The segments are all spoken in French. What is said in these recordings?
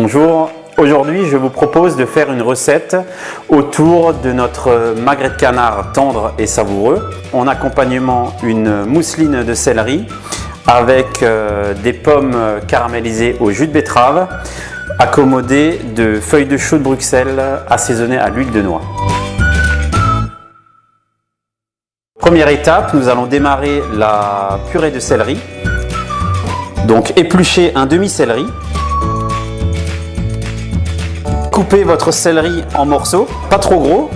Bonjour, aujourd'hui je vous propose de faire une recette autour de notre magret de canard tendre et savoureux. En accompagnement, une mousseline de céleri avec des pommes caramélisées au jus de betterave, accommodées de feuilles de chou de Bruxelles assaisonnées à l'huile de noix. Première étape, nous allons démarrer la purée de céleri. Donc épluchez un demi-céleri. Coupez votre céleri en morceaux, pas trop gros.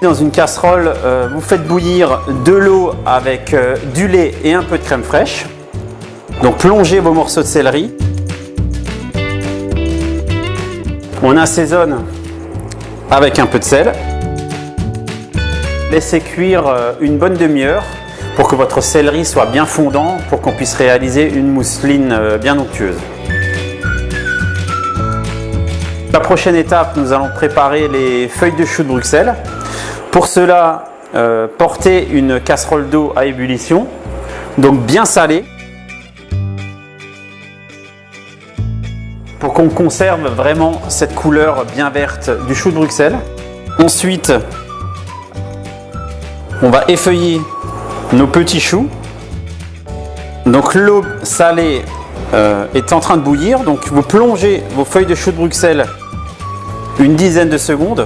Dans une casserole, vous faites bouillir de l'eau avec du lait et un peu de crème fraîche. Donc plongez vos morceaux de céleri. On assaisonne avec un peu de sel. Laissez cuire une bonne demi-heure pour que votre céleri soit bien fondant, pour qu'on puisse réaliser une mousseline bien onctueuse. La prochaine étape, nous allons préparer les feuilles de chou de Bruxelles. Pour cela, portez une casserole d'eau à ébullition, donc bien salée, pour qu'on conserve vraiment cette couleur bien verte du chou de Bruxelles. Ensuite, on va effeuiller nos petits choux. Donc l'eau salée est en train de bouillir, donc vous plongez vos feuilles de chou de Bruxelles une dizaine de secondes.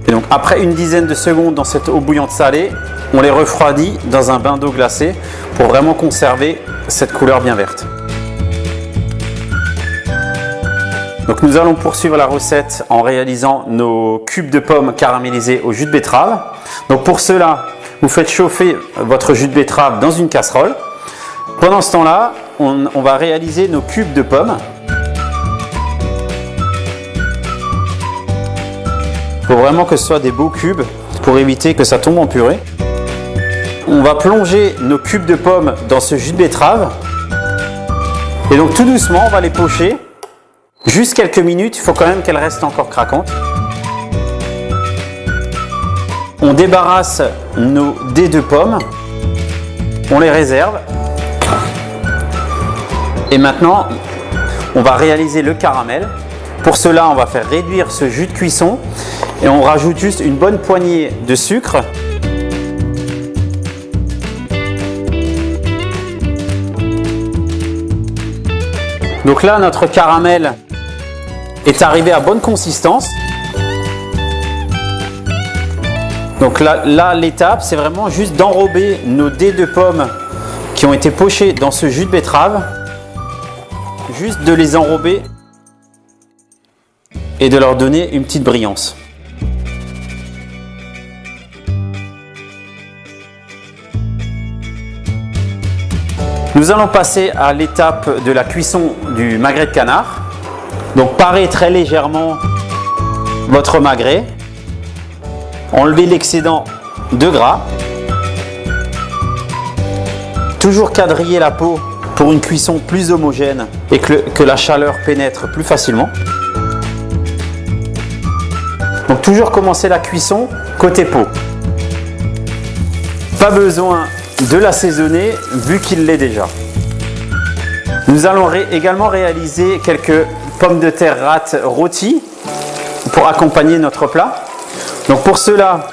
Et donc après une dizaine de secondes dans cette eau bouillante salée, on les refroidit dans un bain d'eau glacée pour vraiment conserver cette couleur bien verte. Donc nous allons poursuivre la recette en réalisant nos cubes de pommes caramélisés au jus de betterave. Donc pour cela, vous faites chauffer votre jus de betterave dans une casserole. Pendant ce temps-là, on va réaliser nos cubes de pommes. Il faut vraiment que ce soit des beaux cubes pour éviter que ça tombe en purée. On va plonger nos cubes de pommes dans ce jus de betterave. Et donc tout doucement, on va les pocher. Juste quelques minutes, il faut quand même qu'elles restent encore craquantes. On débarrasse nos dés de pommes, on les réserve. Et maintenant, on va réaliser le caramel. Pour cela, on va faire réduire ce jus de cuisson et on rajoute juste une bonne poignée de sucre. Donc là, notre caramel est arrivé à bonne consistance. Donc là l'étape, c'est vraiment juste d'enrober nos dés de pommes qui ont été pochés dans ce jus de betterave. Juste de les enrober et de leur donner une petite brillance. Nous allons passer à l'étape de la cuisson du magret de canard. Donc parez très légèrement votre magret, enlevez l'excédent de gras, toujours quadriller la peau pour une cuisson plus homogène et que la chaleur pénètre plus facilement. Donc toujours commencer la cuisson côté peau. Pas besoin de l'assaisonner vu qu'il l'est déjà. Nous allons également réaliser quelques pommes de terre râtes rôties pour accompagner notre plat. Donc pour cela,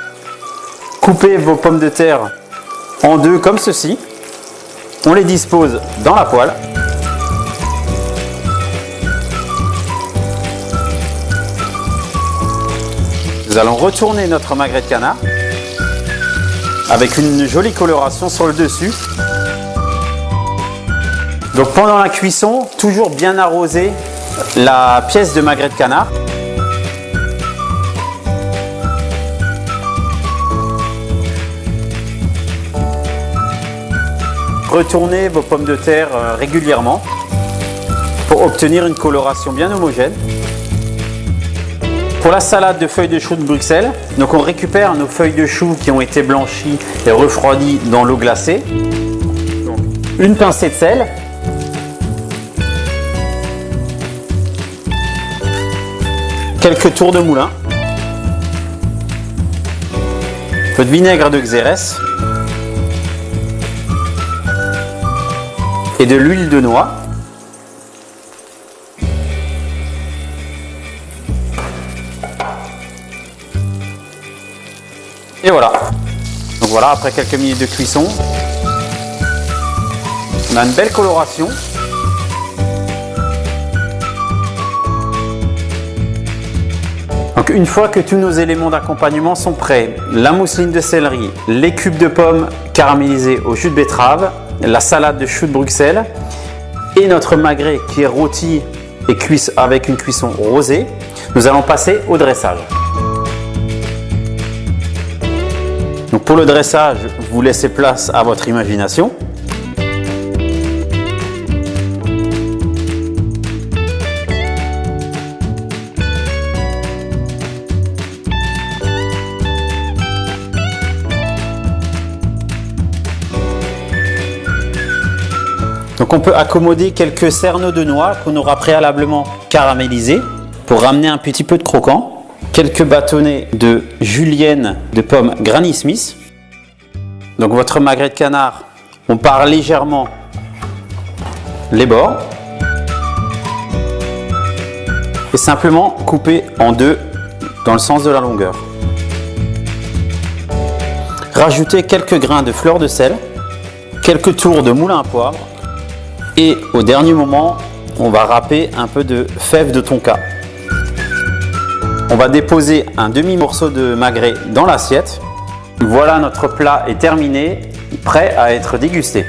coupez vos pommes de terre en deux comme ceci. On les dispose dans la poêle. Nous allons retourner notre magret de canard avec une jolie coloration sur le dessus. Donc pendant la cuisson, toujours bien arroser la pièce de magret de canard. Retournez vos pommes de terre régulièrement pour obtenir une coloration bien homogène. Pour la salade de feuilles de chou de Bruxelles, donc on récupère nos feuilles de chou qui ont été blanchies et refroidies dans l'eau glacée. Donc, une pincée de sel. Quelques tours de moulin. Un peu de vinaigre de Xérès. et de l'huile de noix. Et voilà. Donc voilà, après quelques minutes de cuisson, on a une belle coloration. Donc une fois que tous nos éléments d'accompagnement sont prêts, la mousseline de céleri, les cubes de pommes caramélisés au jus de betterave, la salade de choux de Bruxelles et notre magret qui est rôti et cuit avec une cuisson rosée, nous allons passer au dressage. Donc pour le dressage, vous laissez place à votre imagination. Donc on peut accommoder quelques cerneaux de noix qu'on aura préalablement caramélisés pour ramener un petit peu de croquant. Quelques bâtonnets de julienne de pommes Granny Smith. Donc votre magret de canard, on part légèrement les bords. Et simplement couper en deux dans le sens de la longueur. Rajouter quelques grains de fleur de sel, quelques tours de moulin à poivre. Et au dernier moment, on va râper un peu de fèves de tonka. On va déposer un demi-morceau de magret dans l'assiette. Voilà, notre plat est terminé, prêt à être dégusté.